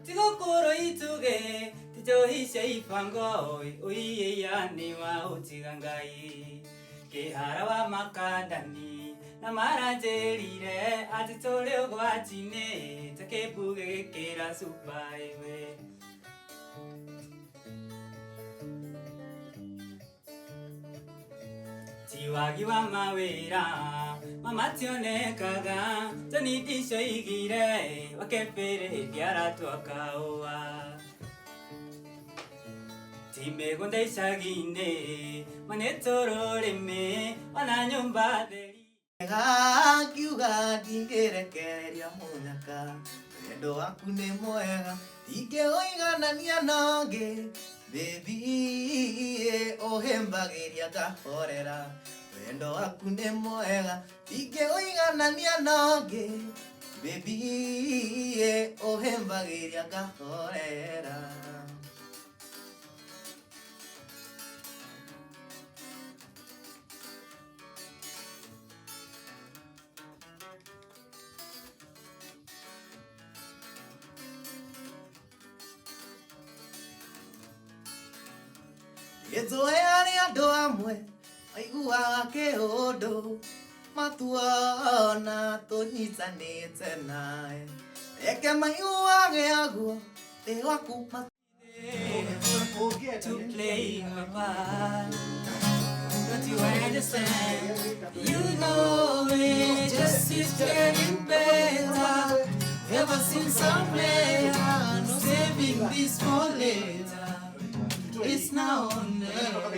Tigokoro ituge tijohisha ipango oiye yani wa utigangai kehara wa makandani na marajerire atitole ogwatine takebuge kera supaiwe Tiwagi wa mawira mama tionekaga tanidisho igire wakepere diara twakaoa Time gonde shagine manetorore me wana nyumba deri Ga kiuga ndingerekereria munyaka wendo waku ni mwega ndingeoiganania nonge baby ohembagiria ngahorera wendo waku ni mwega ndingeoiganania nonge baby ohembagiria ngahorera Ezoea ni ando amwe aiguaga kiundu matuona tunyitanite nae eke maiguage aguo thi waku to play my part. Don't you understand? You know it just is getting better. Ever since I'm later, no saving this for later. It's now or never.